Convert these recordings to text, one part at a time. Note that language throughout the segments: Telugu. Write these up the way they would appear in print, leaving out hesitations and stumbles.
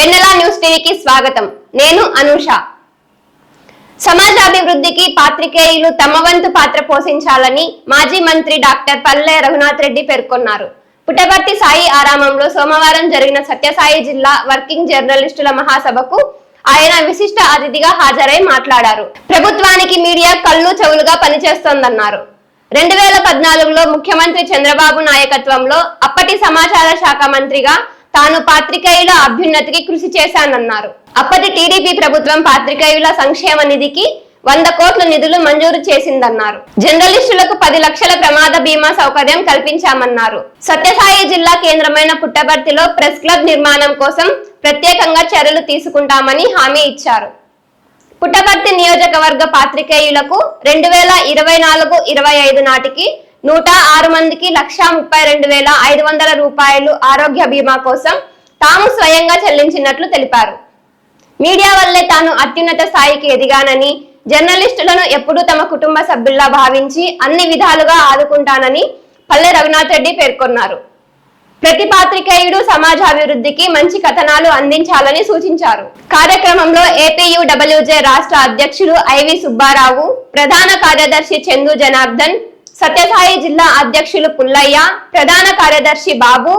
వెన్నెల న్యూస్ టీవీకి స్వాగతం. నేను అనూష. సమాజాభివృద్ధికి పాత్రికేయులు తమ వంతు పాత్ర పోషించాలని మాజీ మంత్రి డాక్టర్ పల్లె రఘునాథ్ రెడ్డి పేర్కొన్నారు. పుట్టపర్తి సాయి ఆరామంలో సోమవారం జరిగిన సత్యసాయి జిల్లా వర్కింగ్ జర్నలిస్టుల మహాసభకు ఆయన విశిష్ట అతిథిగా హాజరై మాట్లాడారు. ప్రభుత్వానికి మీడియా కళ్ళు చెవులుగా పనిచేస్తోందన్నారు. 2014లో ముఖ్యమంత్రి చంద్రబాబు నాయకత్వంలో అప్పటి సమాచార శాఖ మంత్రిగా తాను పాత్రికేయుల అభ్యున్నతికి కృషి చేశానన్నారు. అప్పటి టీడీపీ ప్రభుత్వం పాత్రికేయుల సంక్షేమ నిధికి 100 కోట్ల నిధులు మంజూరు చేసిందన్నారు. జర్నలిస్టులకు 10 లక్షల ప్రమాద బీమా సౌకర్యం కల్పించామన్నారు. సత్యసాయి జిల్లా కేంద్రమైన పుట్టపర్తిలో ప్రెస్ క్లబ్ నిర్మాణం కోసం ప్రత్యేకంగా చర్యలు తీసుకుంటామని హామీ ఇచ్చారు. పుట్టపర్తి నియోజకవర్గ పాత్రికేయులకు 2024-25 నాటికి 106 మందికి 1,32,500 రూపాయలు ఆరోగ్య బీమా కోసం తాము స్వయంగా చెల్లించినట్లు తెలిపారు. మీడియా వల్లే తాను అత్యున్నత స్థాయికి ఎదిగానని, జర్నలిస్టులను ఎప్పుడూ తమ కుటుంబ సభ్యుల్లా భావించి అన్ని విధాలుగా ఆదుకుంటానని పల్లె రఘునాథ్ రెడ్డి పేర్కొన్నారు. ప్రతి పాత్రికేయుడు సమాజాభివృద్ధికి మంచి కథనాలు అందించాలని సూచించారు. కార్యక్రమంలో ఏపీయూడబ్ల్యూజే రాష్ట్ర అధ్యక్షులు ఐవి సుబ్బారావు, ప్రధాన కార్యదర్శి చందు జనార్దన్, సత్యసాయి జిల్లా అధ్యక్షులు పుల్లయ్య, ప్రధాన కార్యదర్శి బాబు,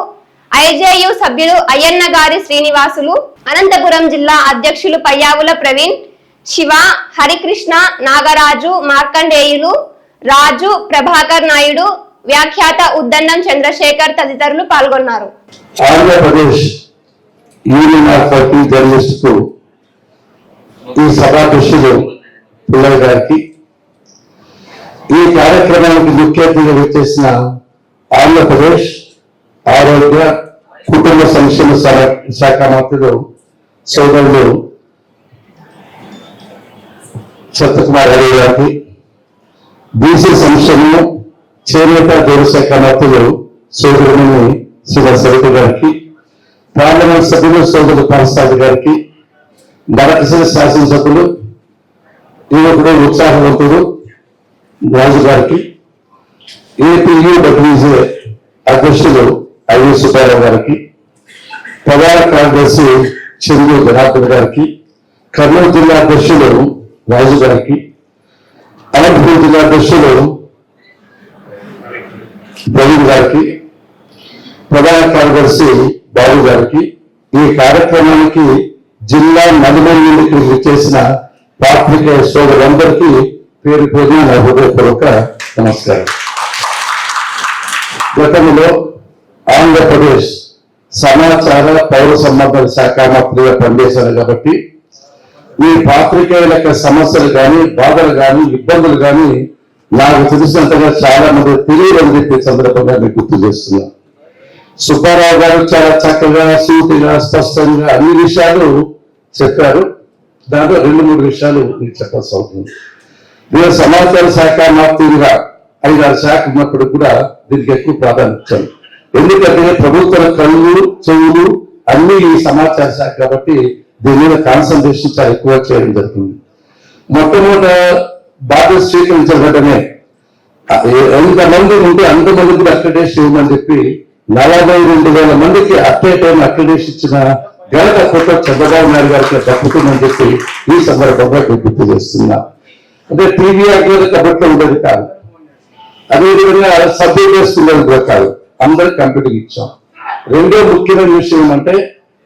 ఐజేయు సభ్యులు అయ్యన్నగారి శ్రీనివాసులు, అనంతపురం జిల్లా అధ్యక్షులు పయ్యావుల ప్రవీణ్, శివ, హరికృష్ణ, నాగరాజు, మార్కండేయులు, రాజు, ప్రభాకర్ నాయుడు, వ్యాఖ్యాత ఉద్దండం చంద్రశేఖర్ తదితరులు పాల్గొన్నారు. Andhra Pradesh union of working journalist కు ఈ సభాధ్యక్షులు పుల్లయ్య గారికి, ఈ కార్యక్రమానికి ముఖ్య అతిథిగా వచ్చేసిన ఆంధ్రప్రదేశ్ ఆరోగ్య కుటుంబ సంక్షేమ శాఖ మంత్రులు సోదరులు సత్యకుమార్ రెడ్డి గారికి, బీసీ సంక్షేమం చేనేత జౌళి శాఖ మంత్రులు సోదరుని శ్రీ సవిత గారికి, పార్లమెంట్ సభ్యులు సోదరుడు పాలసాది గారికి, మరకసిరి శాసనసభ్యులు యువకుడు ఉత్సాహవంతుడు రాజు గారికి, ఏపీయూడబ్ల్యూజే అధ్యక్షులు ఐవి సుబ్బారావు గారికి, ప్రధాన కార్యదర్శి చందు జనార్దన్ గారికి, కర్నూలు జిల్లా అధ్యక్షులు రాజు గారికి, అనంతపురం జిల్లా అధ్యక్షులు ప్రవీణ్ గారికి, ప్రధాన కార్యదర్శి బాబు గారికి, ఈ కార్యక్రమానికి జిల్లా నలుమూల నుండి చేసిన పాత్రికేయ సోదరులందరికీ పేరు పేరున నా హృదయపూర్వక నమస్కారం. గతంలో ఆంధ్రప్రదేశ్ సమాచార పౌర సంబంధాల శాఖ మంత్రిగా పనిచేశాను కాబట్టి ఈ పాత్రికేయుల యొక్క సమస్యలు కానీ, బాధలు కానీ, ఇబ్బందులు కానీ నాకు తెలిసినంతగా చాలా మంది తెలియదని చెప్పే సందర్భంగా మీకు గుర్తు చేస్తున్నాను. సుబ్బారావు గారు చాలా చక్కగా, సూటిగా, స్పష్టంగా అన్ని విషయాలు చెప్పారు. దాంట్లో 2-3 విషయాలు మీకు చెప్పాల్సి అవుతుంది. నేను సమాచార శాఖ మంత్రిగా 5-6 శాఖ ఉన్నప్పుడు కూడా దీనికి ఎక్కువ ప్రాధాన్యత ఇచ్చాను. ఎందుకంటే ప్రభుత్వ కళ్ళు చెవులు అన్ని ఈ సమాచార శాఖ కాబట్టి దీని మీద కాన్సన్ట్రేషన్ చాలా ఎక్కువ చేయడం జరుగుతుంది. మొట్టమొదట బాధ్యత స్వీకరించబడమే ఎంతమంది ఉంటే అంతమంది కూడా అక్రిడేషన్ ఇవ్వమని చెప్పి 42,000 మందికి అట్ ఏ టైం అక్రిడేషన్ ఇచ్చిన ఘనత కొత్త చంద్రబాబు నాయుడు గారికి దక్కుతుందని చెప్పి ఈ సందర్భంగా గుర్తు చేస్తున్నా. అంటే టీవీ అగ్రత అప్పట్లో ఉండేది కాదు, అదేవిధంగా సబ్జెక్ట్ ఉండేది కూడా కాదు, అందరికి కంప్యూటర్ ఇచ్చాం. రెండో ముఖ్యమైన విషయం ఏమంటే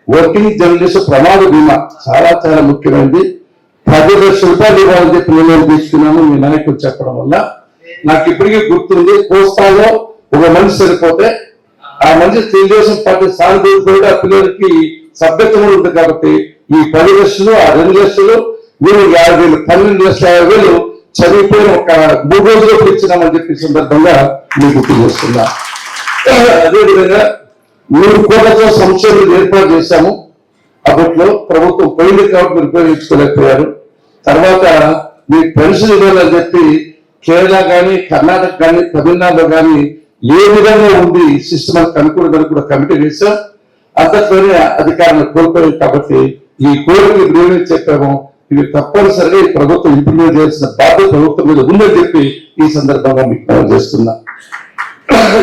వర్కింగ్ జర్నలిస్ట్ ప్రమాద బీమా చాలా చాలా ముఖ్యమైనది. 10 లక్షల రూపాయలు ఇవ్వాలని చెప్పి నిర్ణయం తీసుకున్నాను. మీ నాయకులు చెప్పడం వల్ల నాకు ఇప్పటికీ గుర్తుంది. కోస్తాలో ఒక మనిషి సరిపోతే ఆ మనిషి తెలుగుదేశం పార్టీ సానుభూతి ఆ పిల్లలకి సభ్యత్వం ఉంటుంది కాబట్టి ఈ 10 లక్షలు, ఆ 2 లక్షలు, మీరు 50,000, 12,50,000 చదివిపోయిన ఒక 3 రోజుల్లో ఇచ్చినామని చెప్పి సందర్భంగా మీకు గుర్తు చేస్తున్నా. అదేవిధంగా 3 కోట్లతో సంక్షేమం ఏర్పాటు చేశాము. అప్పట్లో ప్రభుత్వం పోయింది కాబట్టి మీరు ఉపయోగించుకోలేకపోయారు. తర్వాత మీ పెన్షన్ ఇవ్వాలని చెప్పి కేరళ కానీ, కర్ణాటక కానీ, తమిళనాడులో కానీ ఏ విధంగా ఉంది సిస్టమ్ అనుకూలంగా కూడా కమిటీ వేశాం. అంతట్లోనే అధికారులను కోల్పోయింది కాబట్టి ఈ కోరికలు ఇప్పుడు చెప్పాము, ఇవి తప్పనిసరిగా ఈ ప్రభుత్వం ఇంప్లిమెంట్ చేయాల్సిన బాధ్యత ప్రభుత్వం మీద ఉందని చెప్పి ఈ సందర్భంగా మీకు చేస్తున్నా.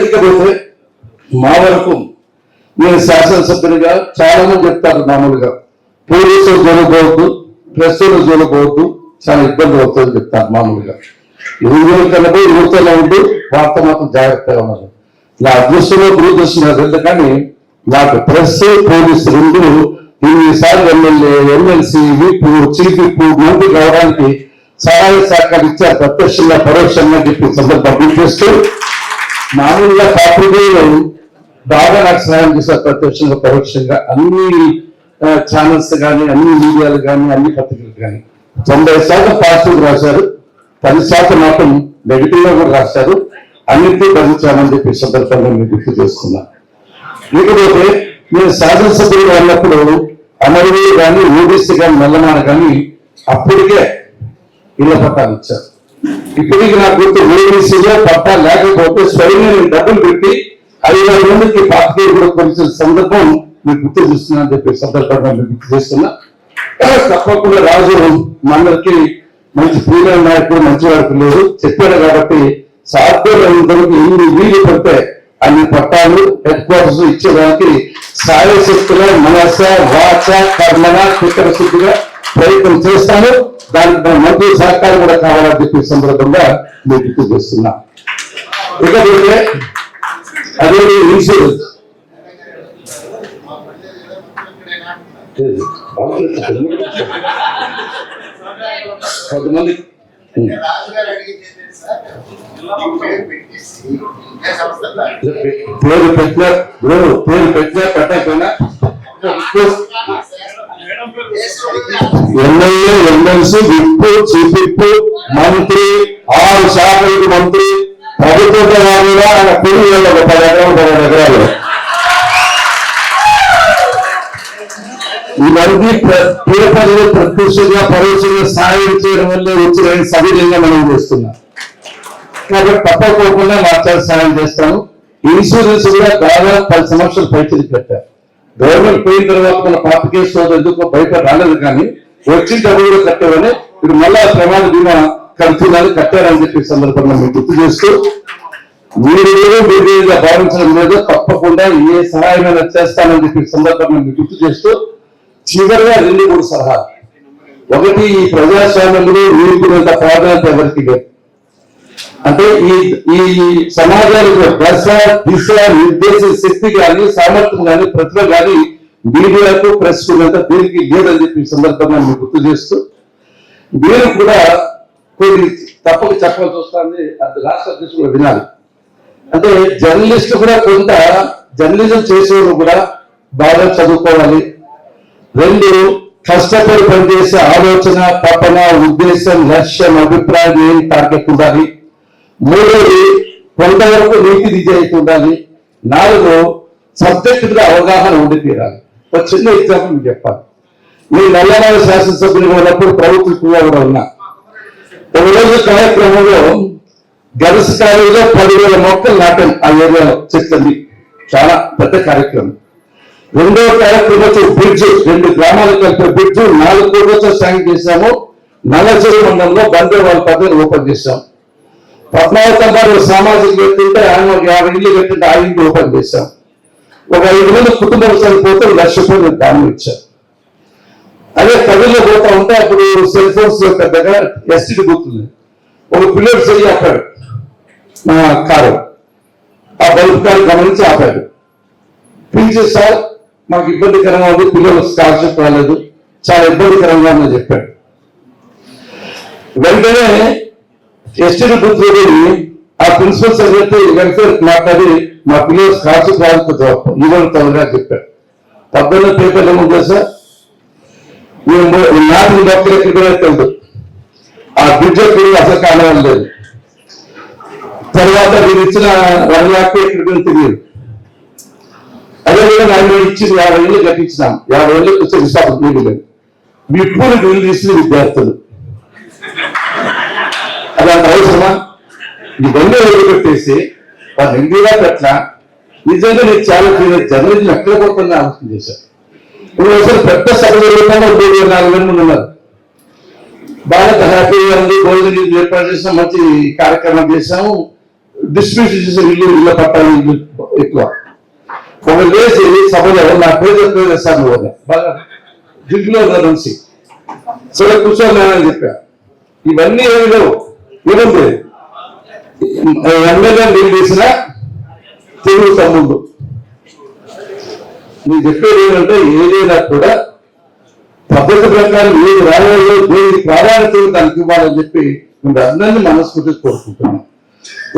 ఇకపోతే మా వరకు నేను శాసనసభ్యునిగా చాలా మంది చెప్తారు మామూలుగా పోలీసులు జోలుకోవద్దు, ప్రెస్సులు జోలుకోవద్దు, చాలా ఇబ్బంది అవుతుందని చెప్తాను మామూలుగా. ఊరు కన్నా ఊరితోనే ఉంటూ వార్త మాత్రం జాగ్రత్తగా ఉన్నారు. నా అదృష్టంలో దురదృష్టం కానీ నాకు ప్రెస్ పోలీసు రెండు ఇన్నిసార్లు MLA, MLC, whip, chief whip, మంత్రి కావడానికి సహాయ సహకారం ఇచ్చారు, ప్రత్యక్షంగా పరోక్షంగా చెప్పి సందర్భం గుర్తిస్తూ. మామూలుగా పాత్రికేయులు బాగా నాకు సహాయం చేశారు, ప్రత్యక్షంగా పరోక్షంగా. అన్ని ఛానల్స్ కానీ, అన్ని మీడియాలు కానీ, అన్ని పత్రికలు కానీ 90% పాజిటివ్ రాశారు, 10% మాత్రం నెగిటివ్ గా కూడా రాశారు. అన్నింటినీ భరించాలని చెప్పి సందర్భంగా మీరు గుర్తు చేస్తున్నాను. లేకపోతే నేను శాసనసభ్యులు అన్నప్పుడు అమరవీ కానీ, ఓబీసీ కానీ, నల్లమాన కానీ అప్పటికే ఇళ్ల పట్టాలు ఇచ్చారు. ఇప్పటికి నాకు గుర్తు ఓబీసీలో పట్టా లేకపోతే స్వయంగా నేను డబ్బులు పెట్టి 5,000 మందికి పార్టీ కూడా కొలిసిన సందర్భం మీరు గుర్తు చేస్తున్నా అని చెప్పి సందర్భంగా మీరు గుర్తు చేస్తున్నా. తప్పకుండా రాజు మనందరికీ మంచి ప్రియమైన నాయకుడు, మంచివాడికి లేదు చెప్పాడు కాబట్టి సాధ్యమైనంతవరకు ఎన్ని వీలు పడితే అన్ని పట్టాలు హెడ్ క్వార్టర్స్ ఇచ్చేదానికి సాయశక్తుల మనస వాచ కర్మన చిత్తశుద్ధిగా ప్రయత్నం చేస్తాను. దానికి మన మంత్రి సహకారం కూడా కావాలని చెప్పి సందర్భంగా మీరు గుర్తు చేస్తున్నా. ఇకపోతే అదే ఇన్సూరెన్స్ కొంతమంది పేరు పెట్టినా పెట్టకపోయినా MLA, MLC, whip, chief whip, మంత్రి, 6 శాఖలకు మంత్రి, ప్రభుత్వ వారిగా ఆయన పెళ్లి ఒక 10 ఎకరాలు 12 ఎకరాలు ఇవన్నీ పేపర్లు ప్రత్యక్షంగా పరోక్షంగా సాయం చేయడం వల్లే వచ్చిన సవిధంగా మనం చేస్తున్నాం. కాబట్టి తప్పకోకుండా మార్చాలి సాయం చేస్తాను. ఇన్సూరెన్స్ కూడా దాదాపు 10 సంవత్సరాలు పైసలు పెట్టారు. గవర్నమెంట్ పోయిన తర్వాత మన పాత కేసు ఎందుకో బయట రాలేదు, కానీ వచ్చిన డబ్బులు కూడా కట్టారని ఇప్పుడు మళ్ళా ప్రమాద బీమా కడుతున్నారని కట్టారని చెప్పి సందర్భంగా మీరు గుర్తు చేస్తూ, మీరు భావించడం లేదు, తప్పకుండా ఏ సహాయమైనా చేస్తానని చెప్పి సందర్భంగా మీరు గుర్తు చేస్తూ చివరిగా 2-3 సలహాలు. ఒకటి, ఈ ప్రజాస్వామ్యంలో వీరుకున్నంత ప్రాధాన్యత ఎవరికి లేదు. అంటే ఈ సమాజానికి దశ దిశ నిర్దేశ శక్తి కానీ, సామర్థ్యం కానీ, ప్రతిభ కానీ మీడియాకు ప్రెస్ ఉన్నంత దీనికి లేదని చెప్పి సందర్భంగా మీరు గుర్తు చేస్తూ, మీరు కూడా కొన్ని తప్పక చెప్పాల్సి వస్తుంది. అది రాష్ట్ర అధ్యక్షులు వినాలి. అంటే జర్నలిస్ట్ కూడా కొంత జర్నలిజం చేసేవారు కూడా బాగా చదువుకోవాలి. 2, కష్టపడి పనిచేసే ఆలోచన, తపన, ఉద్దేశం, లక్ష్యం, అభిప్రాయం ఏం టార్గెట్ ఉండాలి. 3, కొంతవరకు నీతి నిజాయితీ ఉండాలి. 4, సబ్జెక్ట్ మీద అవగాహన ఉండి తీరాలి. ఒక చిన్న ఎగ్జాంపుల్ మీకు చెప్పాలి. మీ నల్లమల శాసనసభ్యులుగా ఉన్నప్పుడు ప్రభుత్వం కూడా ఉన్నా. ఒక రోజు కార్యక్రమంలో గర్ల్స్ కాలేజీలో 10,000 మొక్కలు నాటాం. ఆ ఏరియాలో చెట్లని చాలా పెద్ద కార్యక్రమం. 2వ కార్యక్రమం వచ్చి బ్రిడ్జ్, 2 గ్రామాలు కలిపే బ్రిడ్జ్ 4 కోట్లతో శాంక్షన్ చేశాము. నల్లచెరు మండలంలో బందేవాళ్ళ పద్ధతి ఓపెన్ చేశాం. పద్మావతం గారు సామాజిక వ్యక్తుంటే ఆయన 50 ఇళ్ళు పెట్టింటే 5 ఇళ్ళు ఓపెన్ చేశాం. ఒక 5 మంది కుటుంబం చనిపోతే 1 లక్ష రూపాయలు దానం ఇచ్చాం. అదే కవిలో పోతా ఉంటే అప్పుడు సెల్ ఫోన్స్ పెద్దగా ఎస్టీడీ గుర్తుంది. ఒక పిల్లడు చెయ్యి ఆపాడు కారు, ఆ బల్బ్ కారు గమనించి ఆపాడు. పిలిచి, సార్ మాకు ఇబ్బందికరంగా ఉంది, పిల్లలు స్కాలర్షిప్ రాలేదు, చాలా ఇబ్బందికరంగా ఉందని చెప్పాడు. వెంటనే ఎస్టీడీ బూత్ ఆ ప్రిన్సిపల్ సెక్రటరీ వెల్ఫేర్ మాట్లాడి మా పిల్లలు స్కాలర్షిప్ రాకపోతే ఇవ్వడం త్వరగా చెప్పాడు. పొద్దున్న పేపర్లు ఏమో తెలుసా, మేము నాటిన మొక్కలు ఎక్కడికైనా తెలుదు, ఆ బ్రిడ్జ్ అసలు కానడం లేదు. తర్వాత మీరు ఇచ్చిన 1 లక్ష ఎక్కడికైనా తెలియదు. అదేవిధంగా ఆయన ఇచ్చింది 50 ఏళ్ళు కట్టించినాం. 50 ఏళ్ళకి వచ్చే విశాఖ లేదు. ఇప్పుడు వీళ్ళు తీసిన విద్యార్థులు అలాంటి అవసరమా? ఇవన్నీ వదిలిపెట్టేసి వాళ్ళు ఎంపీగా పెట్టిన నిజంగా నేను చాలా జర్నలిజం ఎక్కడ పోతుందని ఆలోచన చేశాను. ఇప్పుడు అసలు పెద్ద సభ జరుగుతున్నా 3,400 మంది ఉన్నారు. బాగా హ్యాపీగా ఉంది, భోజనం ఏర్పాటు చేసాం, మంచి కార్యక్రమం చేశాము, డిస్ట్రిబ్యూషన్ చేసే ఇళ్ళ పట్టాలు ఇల్లు ఎక్కువ. ఒక లేచి సభలో నా పేరు సార్ బాగా జిడ్లో మనిషి సరే కూర్చోని చెప్పా ఇవన్నీ ఏమి లేవు ఏముంది ఎమ్మెల్యే లీడ్ చేసిన తెలుగు తమ్ముడు నీకు చెప్పేది ఏంటంటే ఏదైనా కూడా పద్ధతి ప్రకారం ఏది రాయాలో దేనికి ప్రాధాన్యత దానికి ఇవ్వాలని చెప్పి మేము అందరినీ మనస్ఫూర్తి కోరుకుంటున్నాం.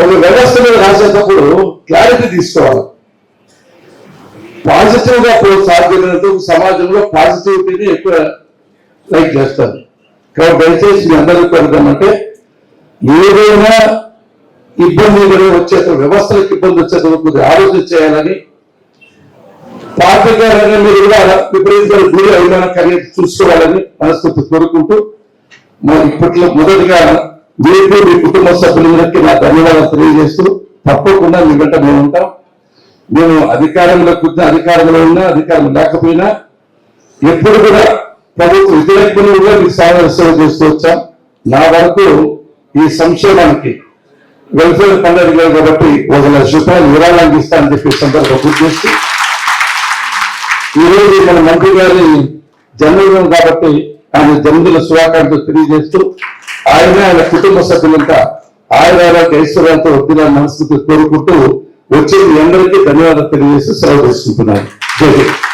ఒక వ్యవస్థ మీద రాసేటప్పుడు క్లారిటీ తీసుకోవాలి. పాజిటివ్ గా సాధ్యమైనంత సమాజంలో పాజిటివిటీని ఎక్కువ లైక్ చేస్తారు. కాబట్టి దయచేసి మీ అందరికీ పెడతామంటే ఏదైనా ఇబ్బంది వచ్చే వ్యవస్థలకు ఇబ్బంది వచ్చేటప్పుడు ఆలోచన చేయాలని పార్టీగా మీరు కూడా విపరీతమైన గురి అయినా కానీ చూసుకోవాలని మనస్ఫూర్తి కోరుకుంటూ ఇప్పట్లో మొదటిగా మీకు మీ కుటుంబ సభ్యులందరికీ నా ధన్యవాదాలు తెలియజేస్తూ తప్పకుండా మీ వెంట మేము ఉంటాం. మేము అధికారంలో కూర్చున్న అధికారంలో ఉన్నా అధికారం లేకపోయినా ఎప్పుడు కూడా ప్రభుత్వ వ్యతిరేకంగా మీకు సేవ చేస్తూ వచ్చాం. నా వరకు ఈ సంక్షేమానికి వెల్ఫేర్ ఫండ్ అడిగారు కాబట్టి 1,00,000 రూపాయలు విరాళానికి ఇస్తానని చెప్పి సందర్భంగా గుర్తు చేస్తూ ఈరోజు మన మంత్రి గారి జన్మదినం కాబట్టి ఆయన జన్మదిన శుభాకాంక్షలు తెలియజేస్తూ ఆయన కుటుంబ సభ్యులంతా ఐశ్వర్యాలతో వద్దులని మనస్ఫూర్తి కోరుకుంటూ వచ్చే మీ అందరికీ ధన్యవాదాలు తెలియజేస్తూ సెలవు తీసుకుంటున్నాను. జై హింద్.